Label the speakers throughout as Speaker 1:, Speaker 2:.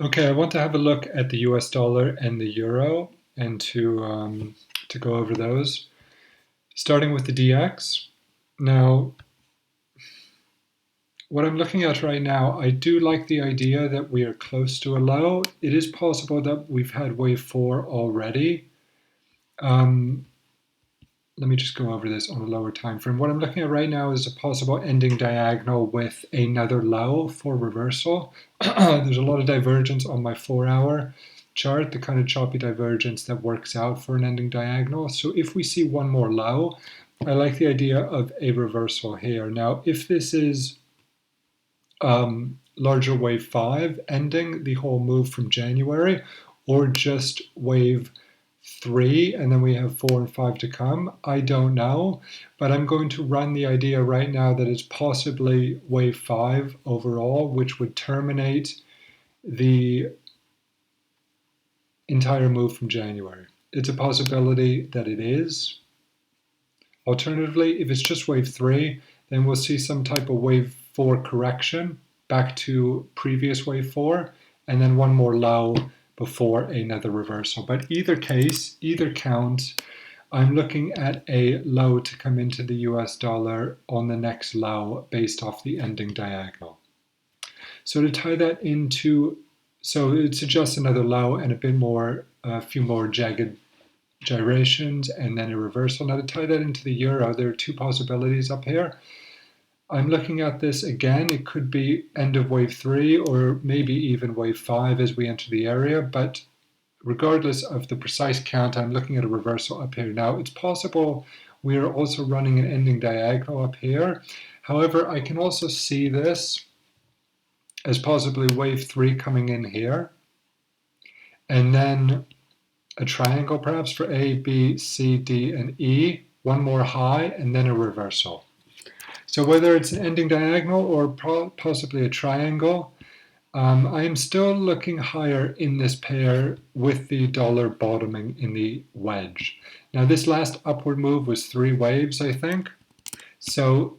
Speaker 1: Okay, I want to have a look at the US dollar and the euro and to go over those. Starting with the DX. Now, what I'm looking at right now, I do like the idea that we are close to a low. It is possible that we've had wave 4 already. Um, Let me just go over this on a lower time frame. What I'm looking at right now is a possible ending diagonal with another low for reversal. There's a lot of divergence on my 4-hour chart, the kind of choppy divergence that works out for an ending diagonal. So if we see one more low, I like the idea of a reversal here. Now, if this is larger wave 5 ending the whole move from January, or just wave 3 and then we have 4 and 5 to come, I don't know, but I'm going to run the idea right now that it's possibly wave 5 overall, which would terminate the entire move from January. It's a possibility that it is. Alternatively, if it's just wave 3, then we'll see some type of wave 4 correction back to previous wave 4, and then one more low before another reversal. But either case, either count, I'm looking at a low to come into the US dollar on the next low based off the ending diagonal. So to tie that into, so it suggests another low and a bit more, a few more jagged gyrations and then a reversal. Now to tie that into the euro, there are two possibilities up here. I'm looking at this again, it could be end of wave 3 or maybe even wave 5 as we enter the area, but regardless of the precise count, I'm looking at a reversal up here. Now it's possible we are also running an ending diagonal up here. However, I can also see this as possibly wave 3 coming in here, and then a triangle perhaps for A, B, C, D, and E, one more high, and then a reversal. So whether it's an ending diagonal or possibly a triangle, I am still looking higher in this pair with the dollar bottoming in the wedge. Now this last upward move was 3 waves, I think. So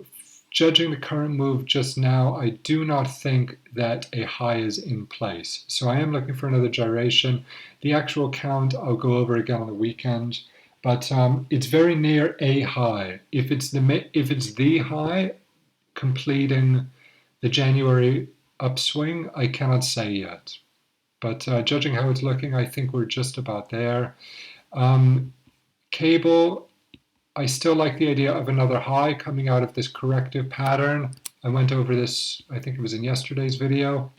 Speaker 1: judging the current move just now, I do not think that a high is in place. So I am looking for another gyration. The actual count I'll go over again on the weekend, but it's very near a high. If it's the high completing the January upswing, I cannot say yet. But judging how it's looking, I think we're just about there. Cable, I still like the idea of another high coming out of this corrective pattern. I went over this, I think it was in yesterday's video.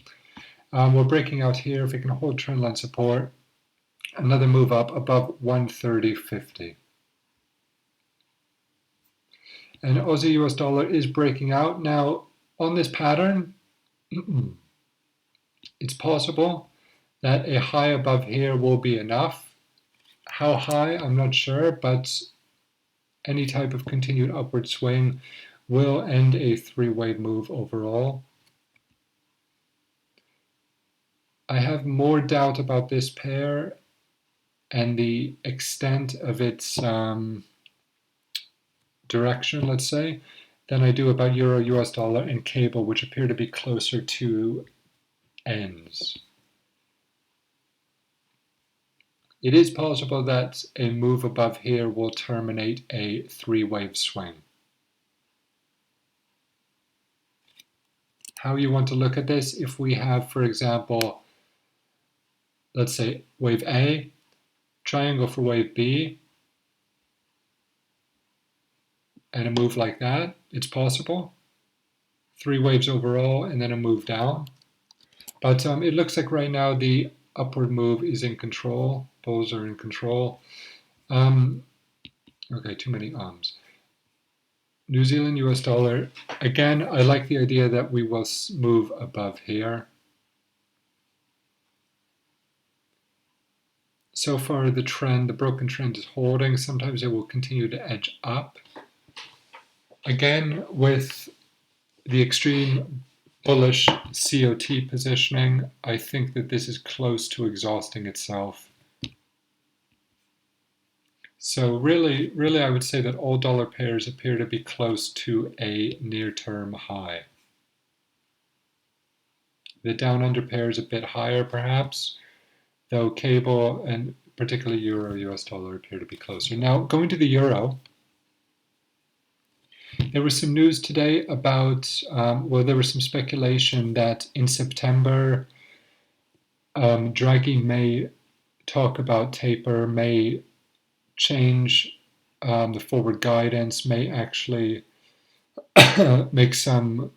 Speaker 1: We're breaking out here. If we can hold trendline support, another move up above 130.50. And Aussie US dollar is breaking out. Now, on this pattern, it's possible that a high above here will be enough. How high, I'm not sure, but any type of continued upward swing will end a 3-wave move overall. I have more doubt about this pair and the extent of its direction, let's say, than I do about Euro, US dollar, and cable, which appear to be closer to ends. It is possible that a move above here will terminate a 3-wave swing. How you want to look at this, if we have, for example, let's say wave A, triangle for wave B, and a move like that, it's possible. 3 waves overall, and then a move down. But it looks like right now the upward move is in control. Bulls are in control. Okay, too many ums. New Zealand US dollar. Again, I like the idea that we will move above here. So far, the trend, the broken trend is holding. Sometimes it will continue to edge up. Again, with the extreme bullish COT positioning, I think that this is close to exhausting itself. So really, I would say that all dollar pairs appear to be close to a near-term high. The down under pair is a bit higher perhaps, though cable and particularly euro US dollar appear to be closer. Now going to the euro, there was some news today about, well, there was some speculation that in September, Draghi may talk about taper, may change the forward guidance, may actually make some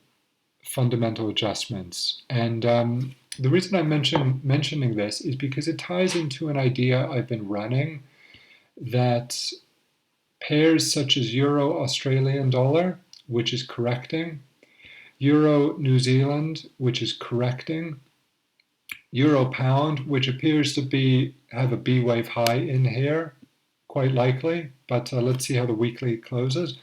Speaker 1: fundamental adjustments. And the reason I'm mentioning this is because it ties into an idea I've been running that pairs such as Euro Australian dollar, which is correcting, Euro New Zealand, which is correcting, Euro pound, which appears to have a B wave high in here, quite likely, but let's see how the weekly closes.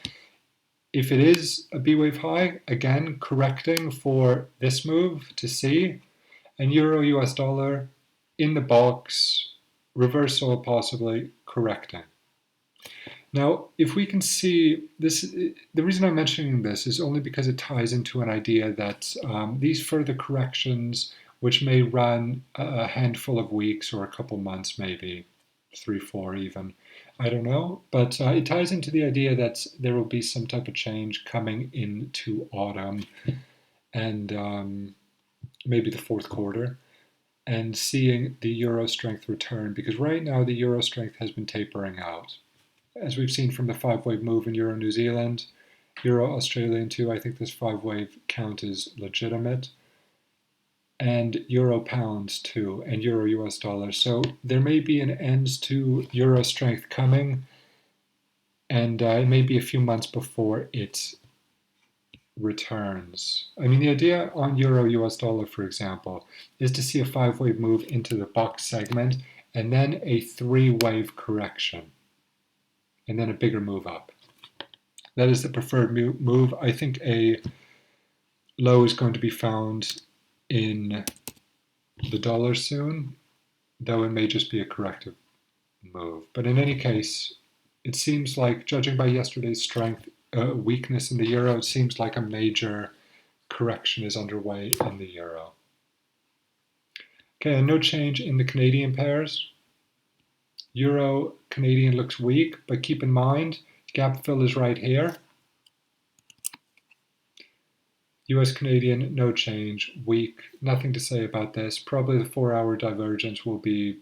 Speaker 1: If it is a B wave high, again, correcting for this move to C, and Euro US dollar in the box, reversal possibly correcting. Now, if we can see this, the reason I'm mentioning this is only because it ties into an idea that these further corrections, which may run a handful of weeks or a couple months, maybe 3, 4 even, I don't know, but it ties into the idea that there will be some type of change coming into autumn and maybe the fourth quarter, and seeing the euro strength return, because right now the euro strength has been tapering out. As we've seen from the 5-wave move in Euro New Zealand, Euro Australian too, I think this 5-wave count is legitimate, and Euro pounds too, and Euro US dollar. So there may be an end to euro strength coming, and it may be a few months before it returns. I mean, the idea on Euro US dollar, for example, is to see a 5-wave move into the box segment and then a 3-wave correction, and then a bigger move up. That is the preferred move. I think a low is going to be found in the dollar soon, though it may just be a corrective move. But in any case, it seems like, judging by yesterday's strength, weakness in the euro, it seems like a major correction is underway in the euro. Okay, and no change in the Canadian pairs. Euro Canadian looks weak, but keep in mind, gap fill is right here. US Canadian, no change, weak, nothing to say about this. Probably the 4-hour divergence will be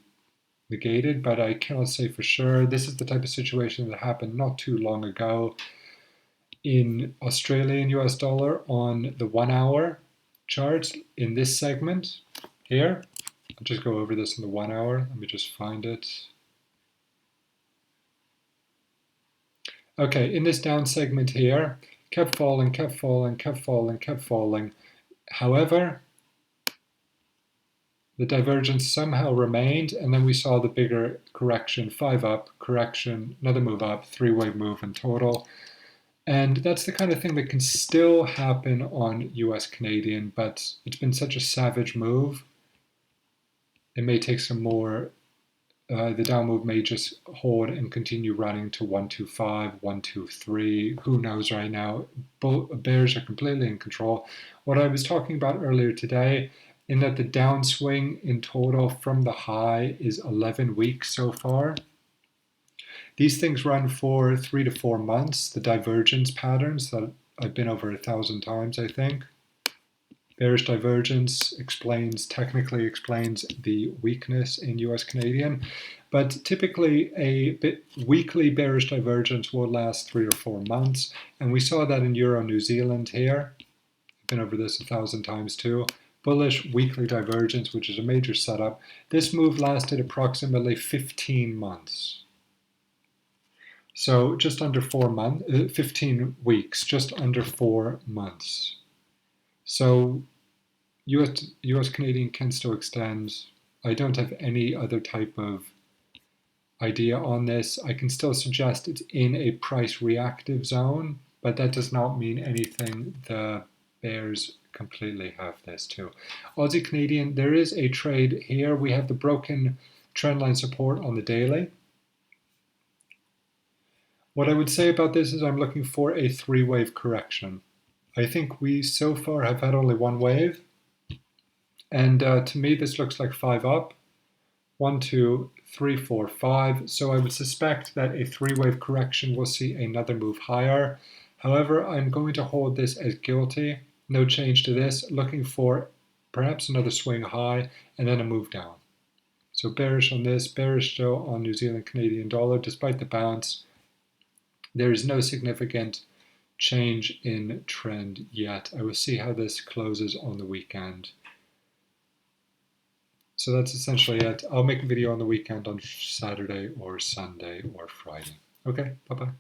Speaker 1: negated, but I cannot say for sure. This is the type of situation that happened not too long ago in Australian US dollar on the 1-hour charts in this segment here. I'll just go over this in the 1 hour. Let me just find it. Okay, in this down segment here, kept falling, kept falling, kept falling, kept falling. However, the divergence somehow remained, and then we saw the bigger correction, 5 up, correction, another move up, 3-wave move in total. And that's the kind of thing that can still happen on US Canadian, but it's been such a savage move. It may take some more. The down move may just hold and continue running to 125, 123. Who knows right now? Bears are completely in control. What I was talking about earlier today, in that the downswing in total from the high is 11 weeks so far. These things run for 3 to 4 months, the divergence patterns that I've been over 1,000 times, I think. Bearish divergence technically explains the weakness in US Canadian, but typically a weekly bearish divergence will last 3 or 4 months, and we saw that in Euro New Zealand here. I've been over this 1,000 times too. Bullish weekly divergence, which is a major setup. This move lasted approximately 15 months. So just under 4 months, 15 weeks, just under 4 months. So US Canadian can still extend. I don't have any other type of idea on this. I can still suggest it's in a price reactive zone, but that does not mean anything. The bears completely have this too. Aussie Canadian, there is a trade here. We have the broken trendline support on the daily. What I would say about this is I'm looking for a 3-wave correction. I think we so far have had only 1 wave. And to me, this looks like 5 up. 1, 2, 3, 4, 5. So I would suspect that a 3-wave correction will see another move higher. However, I'm going to hold this as guilty. No change to this. Looking for perhaps another swing high and then a move down. So bearish on this, bearish still on New Zealand Canadian dollar despite the bounce. There is no significant change in trend yet. I will see how this closes on the weekend. So that's essentially it. I'll make a video on the weekend on Saturday or Sunday or Friday. Okay, bye-bye.